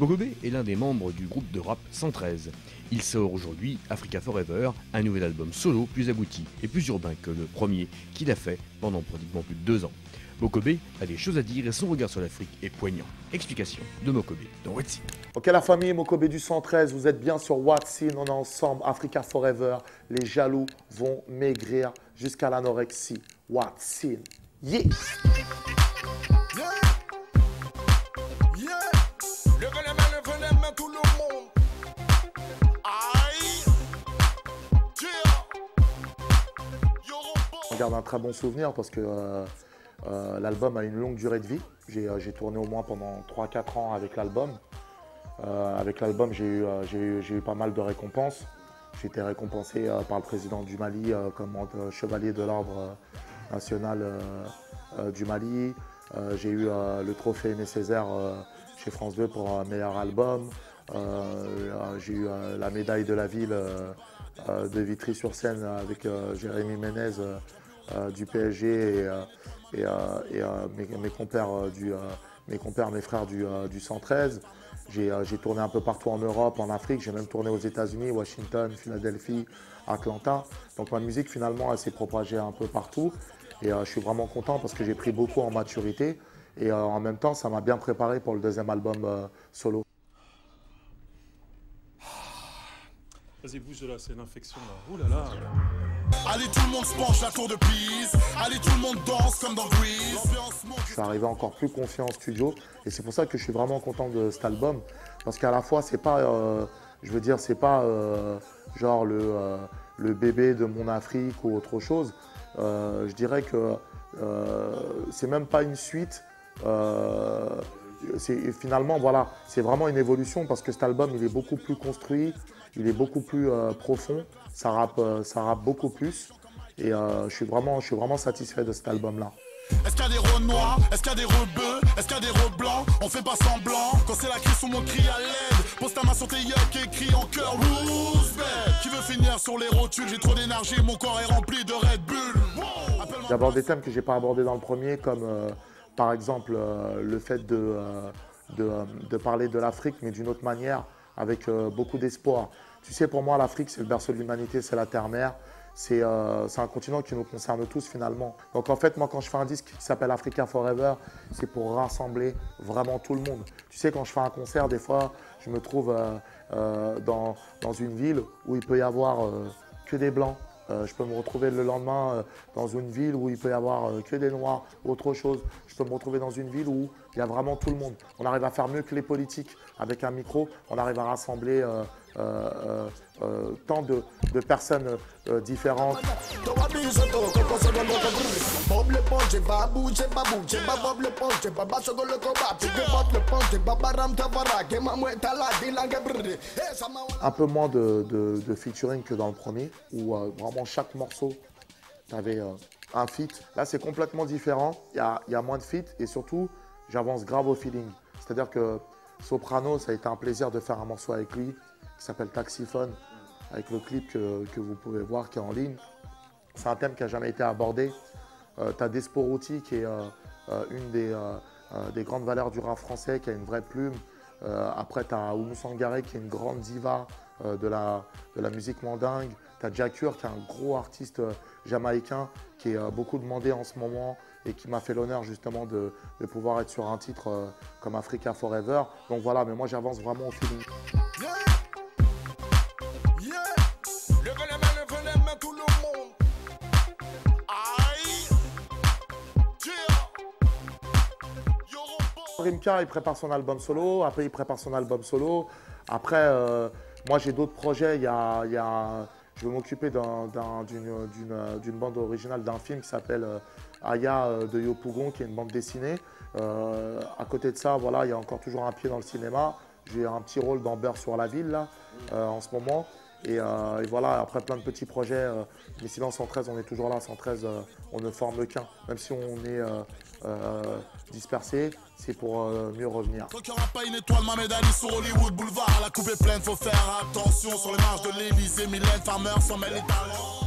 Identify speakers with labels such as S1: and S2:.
S1: Mokobé est l'un des membres du groupe de rap 113. Il sort aujourd'hui Africa Forever, un nouvel album solo plus abouti et plus urbain que le premier qu'il a fait pendant pratiquement plus de 2 ans. Mokobé a des choses à dire et son regard sur l'Afrique est poignant. Explication de Mokobé dans What's In.
S2: Ok la famille, Mokobé du 113, vous êtes bien sur What's In, on est ensemble, Africa Forever, les jaloux vont maigrir jusqu'à l'anorexie. What's In, yeah!
S3: Tout le monde. Aïe.
S2: On garde un très bon souvenir parce que l'album a une longue durée de vie. J'ai tourné au moins pendant 3-4 ans avec l'album. Avec l'album, j'ai eu pas mal de récompenses. J'ai été récompensé par le président du Mali comme chevalier de l'ordre national du Mali. J'ai eu le trophée Aimé Césaire chez France 2 pour meilleur album. J'ai eu la médaille de la ville de Vitry-sur-Seine avec Jérémy Ménez du PSG et mes compères, mes frères du 113. J'ai tourné un peu partout en Europe, en Afrique. J'ai même tourné aux États-Unis, Washington, Philadelphie, Atlanta. Donc ma musique finalement elle s'est propagée un peu partout. Et je suis vraiment content parce que j'ai pris beaucoup en maturité. Et en même temps, ça m'a bien préparé pour le deuxième album solo.
S4: Vas-y, bouge là, c'est l'infection là. Ouh là là.
S3: Allez, tout le monde se penche la tour de Pise. Allez, tout le monde danse comme dans Grease.
S2: Je suis arrivé encore plus confiant en studio. Et c'est pour ça que je suis vraiment content de cet album. Parce qu'à la fois, c'est pas, je veux dire, c'est pas genre le bébé de mon Afrique ou autre chose. Je dirais que c'est même pas une suite. Finalement, voilà, c'est vraiment une évolution parce que cet album, il est beaucoup plus construit, il est beaucoup plus profond, ça rappe beaucoup plus. Et je suis vraiment satisfait de cet album-là.
S3: Est-ce qu'il y a des rôles noirs? Est-ce qu'il y a des rebeux? Est-ce qu'il y a des rôles blancs? On fait pas semblant. Quand c'est la crise, tout le monde crie à l'aide. Pose ta main sur tes yeux, écrit en cœur Roosevelt. Qui veut finir sur les rotules? J'ai trop d'énergie, mon corps est rempli de Red Bull.
S2: J'aborde des thèmes que j'ai pas abordés dans le premier, comme par exemple le fait de parler de l'Afrique, mais d'une autre manière, avec beaucoup d'espoir. Tu sais, pour moi, l'Afrique, c'est le berceau de l'humanité, c'est la terre-mère. C'est un continent qui nous concerne tous finalement. Donc en fait, moi quand je fais un disque qui s'appelle Africa Forever, c'est pour rassembler vraiment tout le monde. Tu sais, quand je fais un concert, des fois, je me trouve dans une ville où il peut y avoir que des blancs. Je peux me retrouver le lendemain dans une ville où il peut y avoir que des noirs ou autre chose. Je peux me retrouver dans une ville où il y a vraiment tout le monde. On arrive à faire mieux que les politiques avec un micro. On arrive à rassembler tant de personnes différentes. Un peu moins de featuring que dans le premier, où vraiment chaque morceau, tu avais un feat. Là, c'est complètement différent. Il y a moins de feat et surtout, j'avance grave au feeling. C'est-à-dire que Soprano, ça a été un plaisir de faire un morceau avec lui qui s'appelle Taxiphone, avec le clip que vous pouvez voir qui est en ligne. C'est un thème qui n'a jamais été abordé. Tu as Desporuti qui est une des grandes valeurs du rap français, qui a une vraie plume. Après, tu as Oumou Sangaré qui est une grande diva de la musique mandingue. Tu as Jakur qui est un gros artiste jamaïcain qui est beaucoup demandé en ce moment et qui m'a fait l'honneur justement de pouvoir être sur un titre comme Africa Forever. Donc voilà, mais moi j'avance vraiment au feeling.
S3: Tout le monde. Aïe.
S2: Rimka, il prépare son album solo, après il prépare son album solo. Après, moi j'ai d'autres projets. Je vais m'occuper d'une bande originale d'un film qui s'appelle Aya de Yopougon, qui est une bande dessinée. À côté de ça, voilà, il y a encore toujours un pied dans le cinéma. J'ai un petit rôle dans Beurre sur la ville là, en ce moment. Et voilà, après plein de petits projets. Mais sinon, 113, on est toujours là. 113, on ne forme qu'un. Même si on est dispersé, c'est pour mieux revenir.
S3: Tant qu'il n'y aura pas une étoile, ma médaille sur Hollywood Boulevard. La coupe est pleine, faut faire attention. Sur les marches de l'Élysée, Mylène Farmer s'en mêle les talents.